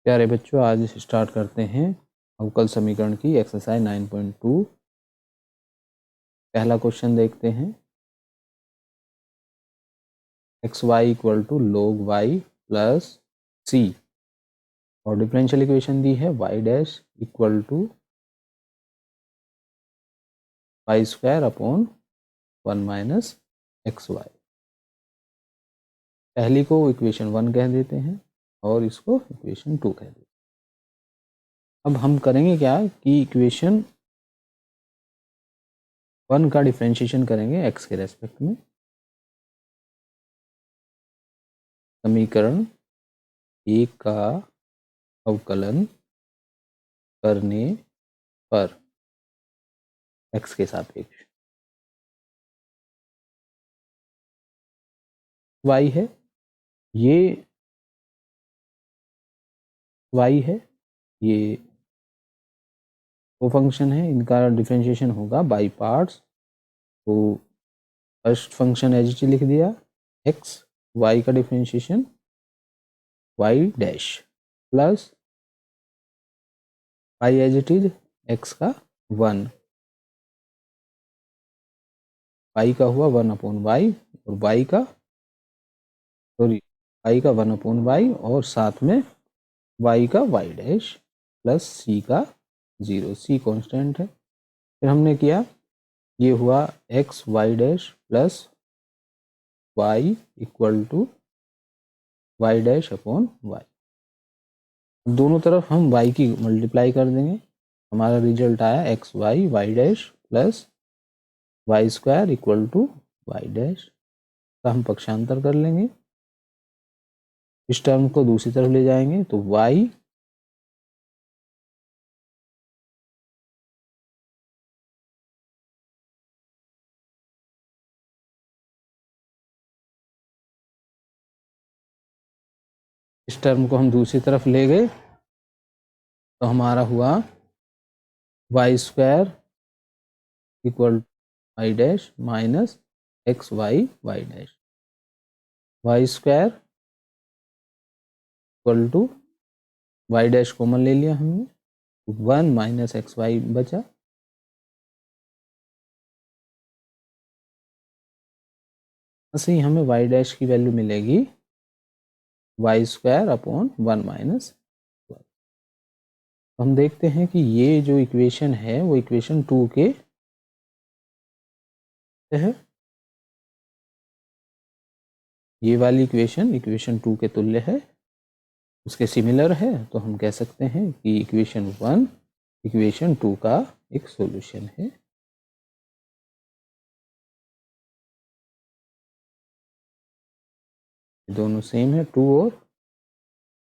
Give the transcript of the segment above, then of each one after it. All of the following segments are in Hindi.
प्यारे बच्चों, आज स्टार्ट करते हैं अवकल समीकरण की एक्सरसाइज 9.2। पहला क्वेश्चन देखते हैं। X Y equal to log y plus C और डिफरेंशियल इक्वेशन दी है y dash equal to Y square upon 1 minus x Y. पहली को इक्वेशन 1 कह देते हैं और इसको इक्वेशन 2 कह देते हैं। अब हम करेंगे क्या कि इक्वेशन 1 का डिफरेंशिएशन करेंगे x के रेस्पेक्ट में। समीकरण 1 का अवकलन करने पर x के सापेक्ष y है, ये y है, ये वो फंक्शन है, इनका डिफरेंशिएशन होगा बाय पार्ट्स। तो फर्स्ट फंक्शन एज इट लिख दिया, x y का differentiation y dash plus y as it is x का 1, y का हुआ 1 अपॉन y और y का y का 1 अपॉन y और साथ में y का y डैश प्लस c का 0, c कांस्टेंट है। फिर हमने किया, ये हुआ x y dash plus y equal to y dash upon y। दोनों तरफ हम y की मल्टीप्लाई कर देंगे, हमारा रिजल्ट आया x y y dash plus y square equal to y dash का हम पक्षांतर कर लेंगे। इस टर्म को दूसरी तरफ ले जाएंगे तो y इस टर्म को हम दूसरी तरफ ले गए तो हमारा हुआ y square equal y dash minus x y y dash. Y square equal to y dash common ले लिया हमने, 1 माइनस एक्स वाई बचा। ऐसे ही हमें वाई डैश की वैल्यू मिलेगी वाई स्क्वायर अपॉन 1 माइनस। हम देखते हैं कि ये जो इक्वेशन है वो इक्वेशन 2 के है, ये वाली इक्वेशन 2 के तुल्य है, उसके सिमिलर है। तो हम कह सकते हैं कि इक्वेशन 1 इक्वेशन 2 का एक सॉल्यूशन है। दोनों सेम है, 2 और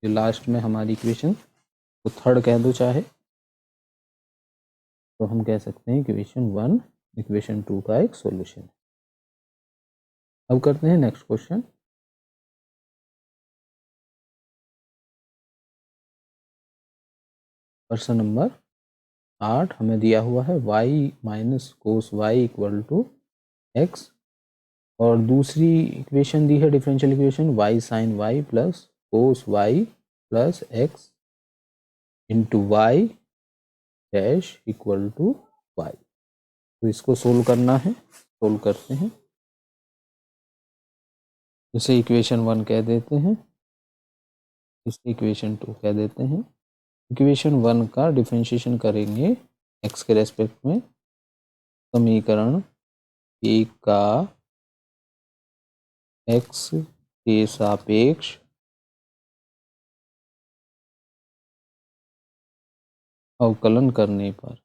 जो लास्ट में हमारी इक्वेशन तो थर्ड कह दो चाहे, तो हम कह सकते हैं इक्वेशन 1 इक्वेशन 2 का एक सॉल्यूशन है। अब करते हैं नेक्स्ट क्वेश्चन। क्वेश्चन नंबर 8 हमें दिया हुआ है y minus cos y equal to x और दूसरी इक्वेशन दी है differential equation y sine y plus cos y plus x into y dash equal to y। तो इसको सोल्व करना है, सोल्व करते हैं। इसे इक्वेशन 1 कह देते हैं, इसे इक्वेशन 2 कह देते हैं। इक्वेशन 1 का डिफरेंशिएशन करेंगे x के रेस्पेक्ट में। समीकरण 1 का x के सापेक्ष अवकलन करने पर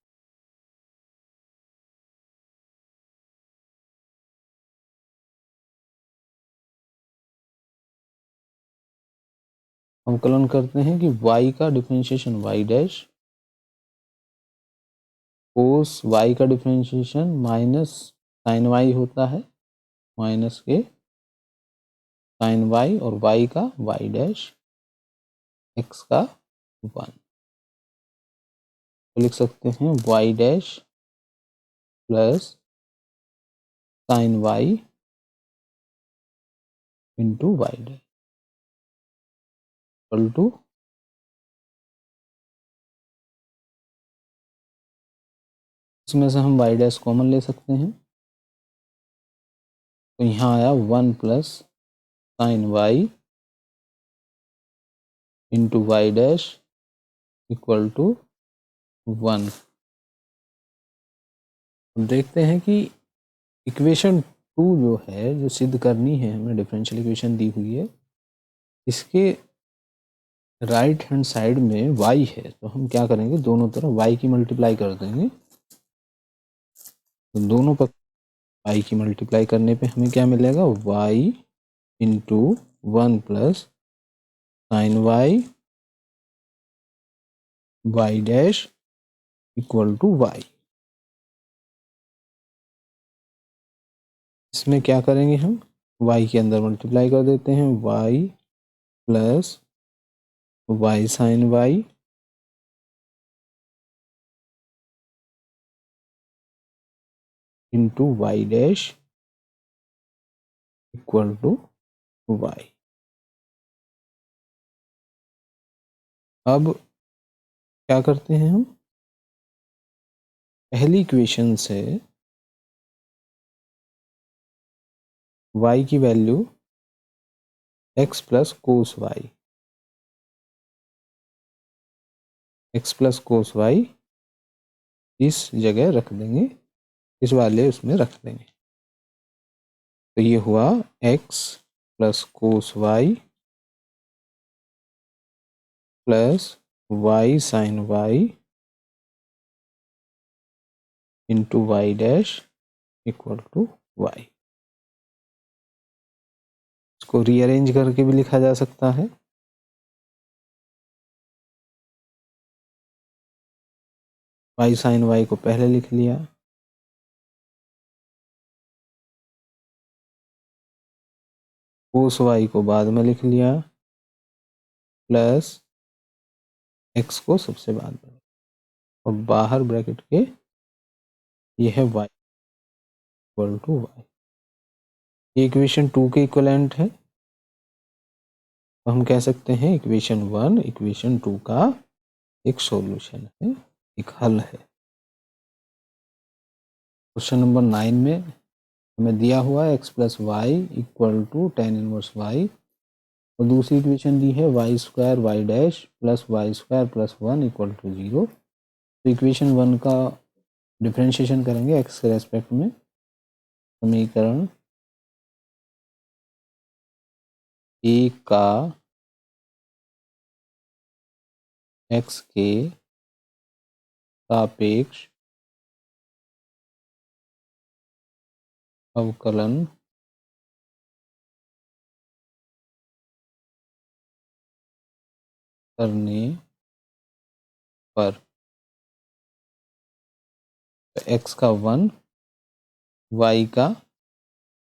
अवकलन करते हैं कि y का differentiation y dash cos y का डिफरेंशिएशन माइनस साइन y होता है, माइनस के साइन y और y का y डैश x का 1। तो लिख सकते हैं y dash plus sine y into y dash equal to इसमें से हम वाई डैश कॉमन ले सकते हैं, तो यहाँ आया 1 plus sine y into y dash equal to 1। देखते हैं कि इक्वेशन 2 जो है, जो सिद्ध करनी है हमें, डिफरेंशियल इक्वेशन दी हुई है, इसके राइट हैंड साइड में y है, तो हम क्या करेंगे, दोनों तरफ y की मल्टीप्लाई कर देंगे। तो दोनों पर y की मल्टीप्लाई करने पे हमें क्या मिलेगा, y into 1 plus sine y y dash equal to y। इसमें क्या करेंगे, हम y के अंदर मल्टीप्लाई कर देते हैं, y plus y sine y into y dash equal to y। अब क्या करते हैं, हम पहली इक्वेशन से y की value x plus cos y, x plus cos y इस जगह रख देंगे, इस वाले उसमें रख देंगे। तो ये हुआ x plus cos y plus y sine y into y dash equal to y. इसको रीअरेंज करके भी लिखा जा सकता है। वाई साइन वाई को पहले लिख लिया, कोस वाई को बाद में लिख लिया, प्लस x को सबसे बाद में, और बाहर ब्रैकेट के ये है y इक्वल टू वाई। ये इक्वेशन 2 के इक्वलेंट है, तो हम कह सकते हैं इक्वेशन 1 इक्वेशन 2 का एक सॉल्यूशन है, एक हल है। क्वेश्चन नंबर 9 में हमें दिया हुआ है x plus y equal to tan inverse y, और दूसरी इक्वेशन दी है y square y dash plus y square plus 1 equal to 0। तो इक्वेशन 1 का डिफरेंशिएशन करेंगे x के रेस्पेक्ट में, समीकरण a का x के सापेक्ष अवकलन करने पर, तो x का 1, y का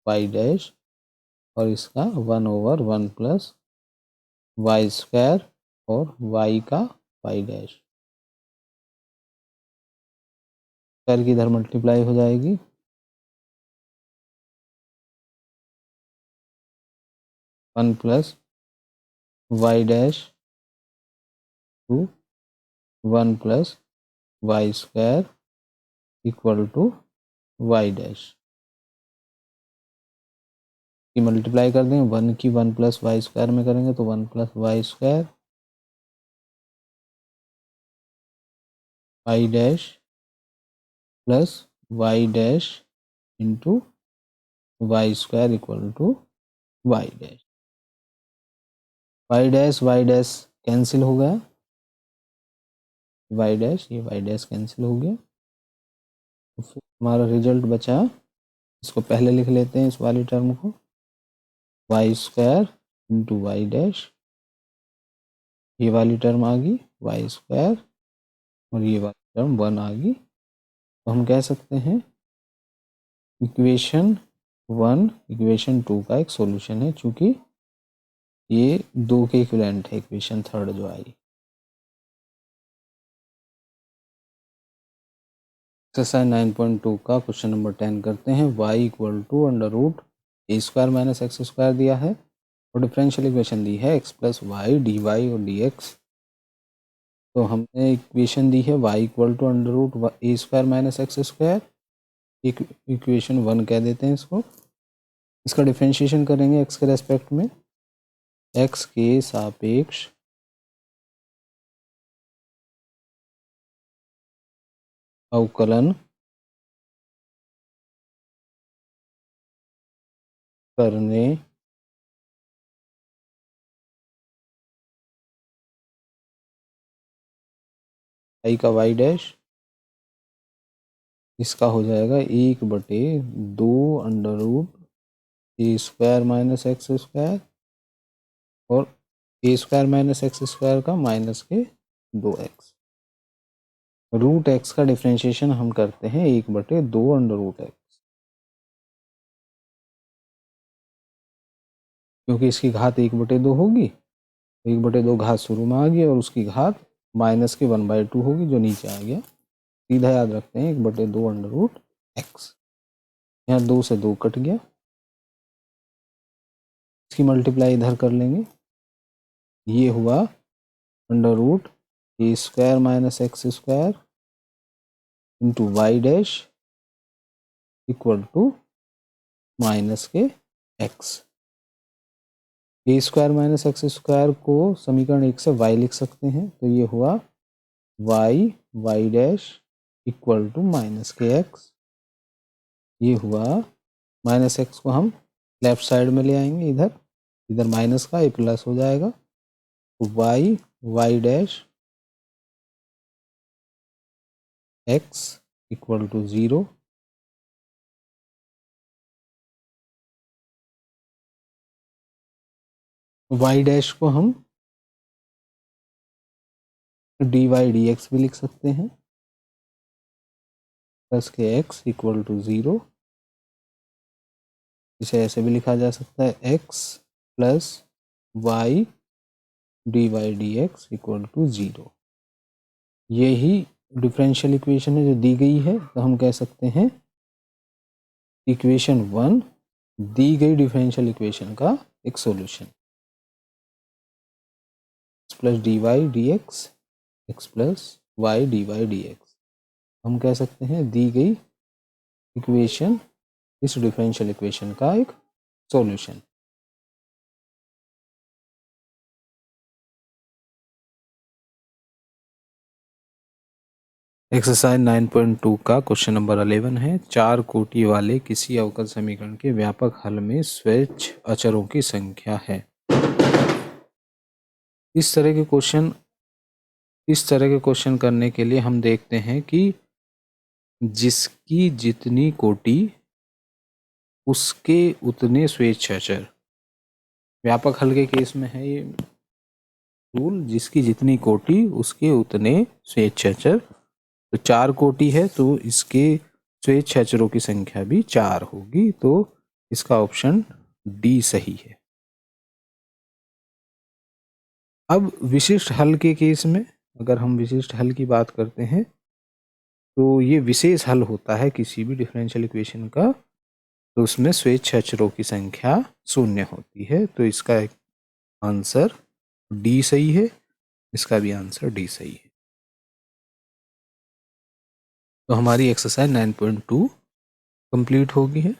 y डैश और इसका 1/1 प्लस वाई स्क्वायर और y का y डैश, स्क्वायर की इधर मल्टीप्लाई हो जाएगी, 1 plus y dash to 1 plus y square equal to y dash की मल्टीप्लाई कर देंगे, 1 की 1 प्लस वाई स्क्वायर में करेंगे तो 1 plus y square y dash plus y dash into y square equal to y dash. Y dash cancel हो गया, वाई डैश, ये वाई डैश कैंसिल हो गया, तो फिर हमारा रिजल्ट बचा, इसको पहले लिख लेते हैं इस वाली टर्म को, y square into y dash, ये वाली टर्म आ गई वाई स्क्वायर और ये वाली टर्म 1 आ गई। तो हम कह सकते हैं इक्वेशन 1 इक्वेशन 2 का एक सॉल्यूशन है, चूंकि ये 2 के इक्विवेलेंट है इक्वेशन 3 जो आई। एक्सरसाइज 9.2 का क्वेश्चन नंबर 10 करते हैं। y equal to under root a square minus x square दिया है और डिफरेंशियल इक्वेशन दी है x plus y d y और डी एक्स तो हमने इक्वेशन दी है y equal to under root a square minus x square, equation 1 कह देते हैं इसको। इसका डिफ्रेंशिएशन करेंगे x के रेस्पेक्ट में, x के सापेक्ष अवकलन करने y का y डैश, इसका हो जाएगा 1/2 under root a square minus x square, और ए स्क्वायर माइनस एक्स स्क्वायर का माइनस के 2x। रूट एक्स का डिफ्रेंशिएशन हम करते हैं 1/2 अंडर रूट एक्स, क्योंकि इसकी घात 1/2 होगी, 1/2 घात शुरू में आ गई और उसकी घात माइनस के 1/2 होगी जो नीचे आ गया। सीधा याद रखते हैं 1/2 अंडर रूट एक्स। यहाँ 2 से 2 कट गया, इसकी मल्टीप्लाई इधर कर लेंगे, ये हुआ under root a square minus x square into y dash equal to minus के x. A square minus x square को समीकरण 1 से y लिख सकते हैं, तो ये हुआ y y dash equal to minus के एक्स। ये हुआ माइनस एक्स को हम लेफ्ट साइड में ले आएंगे, इधर माइनस का ये प्लस हो जाएगा, तो y y dash x equal to 0। y dash को हम dy dx भी लिख सकते हैं, प्लस के x इक्वल टू 0। इसे ऐसे भी लिखा जा सकता है x plus y dy dx equal to 0। यही डिफरेंशियल इक्वेशन है जो दी गई है, तो हम कह सकते हैं इक्वेशन 1 दी गई डिफरेंशियल इक्वेशन का एक solution. x plus dy dx, x plus y dy dx, हम कह सकते हैं दी गई इक्वेशन इस डिफरेंशियल इक्वेशन का एक सॉल्यूशन। एक्सरसाइज 9.2 का क्वेश्चन नंबर 11 है, 4 कोटि वाले किसी अवकल समीकरण के व्यापक हल में स्वैच्छ अचरों की संख्या है। इस तरह के क्वेश्चन करने के लिए हम देखते हैं कि जिसकी जितनी कोटि उसके उतने स्वैच्छ अचर। व्यापक हल के केस में है ये रूल, जिसकी जितनी कोटि उसके उतने स्वैच्छ अचर। तो 4 कोटि है तो इसके स्वैच्छ अचरों की संख्या भी 4 होगी, तो इसका ऑप्शन डी सही है। अब विशिष्ट हल के केस में अगर हम विशिष्ट हल की बात करते हैं, तो ये विशेष हल होता है किसी भी डिफरेंशियल इक्वेशन का, तो उसमें स्वैच्छ अचरों की संख्या 0 होती है, तो इसका आंसर डी सही है, इसका भी आंसर डी सही है। तो हमारी एक्सरसाइज 9.2 कंप्लीट होगी है।